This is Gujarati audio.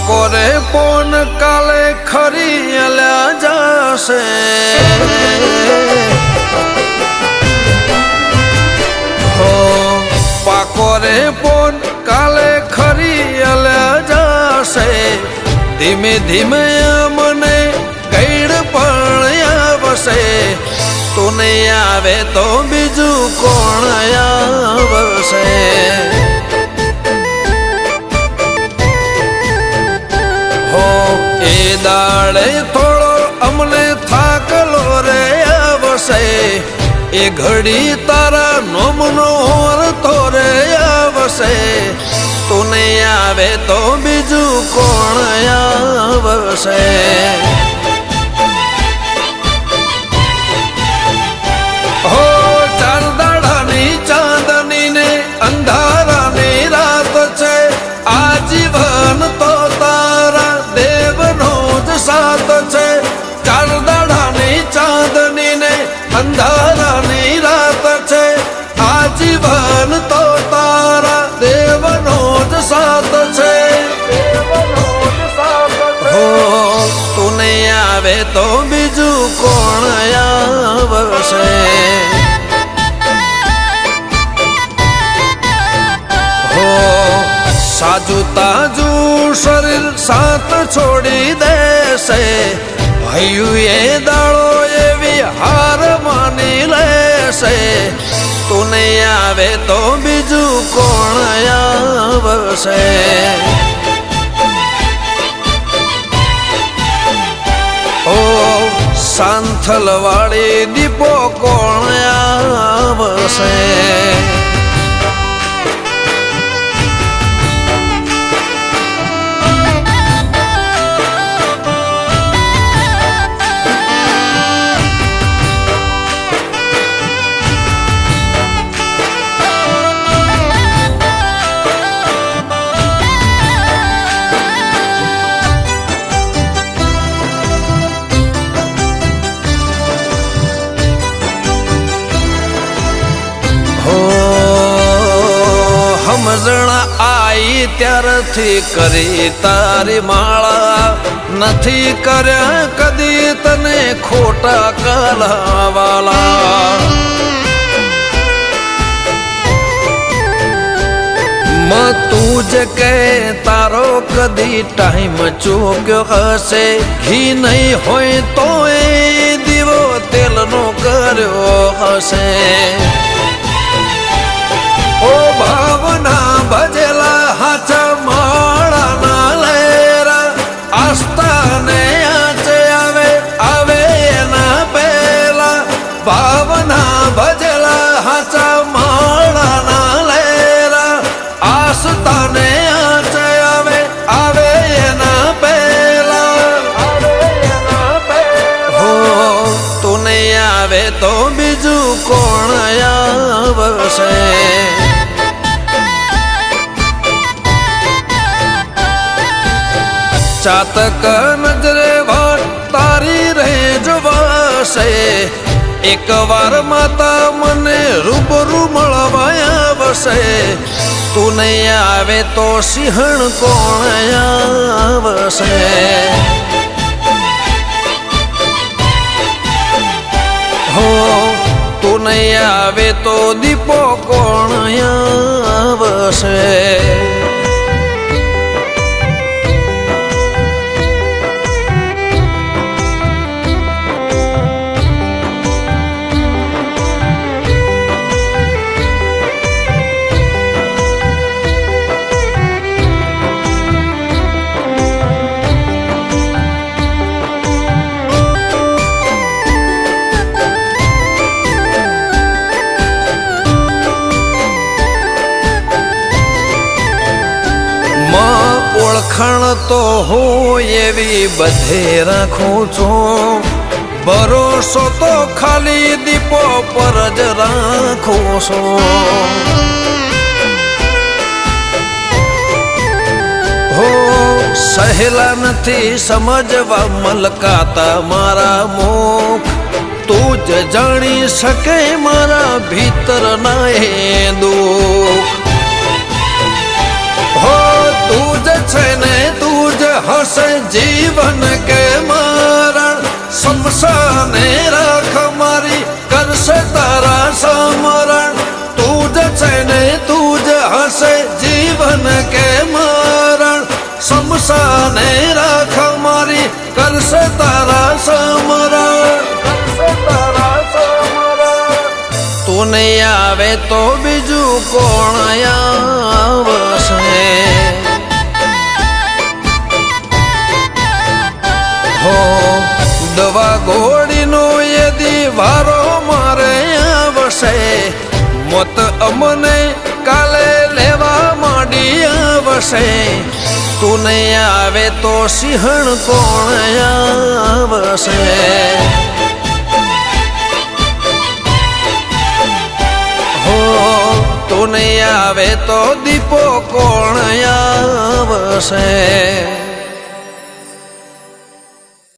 પાકો રે પોન કાલે ખરી અલ્યા જશે હો પાકો રે પોન કાલે ખરી અલ્યા જશે ધીમે ધીમે મને ગઈડ પણ આવશે તું નહીં આવે તો બીજું કોણ આવશે એ દાડે થોડો અમને થાકલો રે આવશે એ ઘડી તારા નોમનો તો રે આવશે તું નહીં આવે તો બીજું કોણ આવશે હો ચાર દાડાની ચાંદની ને અંધારાની રાત છે આજીવન તો તારા દેવનો જ સાથ છે ચાર દાડાની ચાંદની ને અંધારાની રાત છે આજીવન તો તારા દેવનો જ સાથ છે હો તું નહીં આવે તો બીજું કોણ આવશે સાજુ તાજુ શરીર સાથ છોડી દેશે હૈયું એ દાળો એવી હાર માની લેશે તું નહીં આવે તો બીજું કોણ આવશે ઓ સાંથલ વાળી દીપો કોણ આવશે સમજણ આઈ ત્યારથી કરી તારી માળા નથી કર્યા કદી તને ખોટા કલાવાલા તું જ કે તારો કદી ટાઈમ ચૂક્યો હશે ઘી નહીં હોય તો એ દીવો તેલનો કર્યો હશે ઓ ભાવના ભજેલા હાચા માળાના લેરા આસ્થાને આચે આવે એના પહેલા ભાવના ભજેલા હાચા માળાના લેરા આસ્થાને આચે આવે એના પહેલા હો તું નહીં આવે તો બીજું કોણ આવશે ચાતક નજરે વાટ તારી રહે જવાશે એક વાર માતા મને રૂબરૂ મળવા આવશે તું નહીં આવે તો સિંહણ કોણ આવશે હો તું નહીં આવે તો દીપો કોણ આવશે ઓળખાણ તો હું એવી બધે રાખું છું ભરોસો તો ખાલી દીપો પર જ રાખું છું હો સહેલા નથી સમજવા મલકાતા મારા મુખ તું જ જાણી શકે મારા ભીતરના એ દુઃખ હો તું જ છે ને તું જ હશે જીવન કે મરણ શમશાને રાખ મારી કરશે તારા સમરણ તું જ છે ને તું જ હશે જીવન કે મરણ શમશાને રાખ મારી કરશે તારા સમરણ તું નહીં આવે તો બીજું કોણ આવશે હો દવા ગોળીનો એ દીવારો મારે આવશે મોત અમને કાલે લેવા માંડી આવશે તું નહીં આવે તો સિંહણ કોણ આવશે તું નહીં આવે તો દીપો કોણ આવશે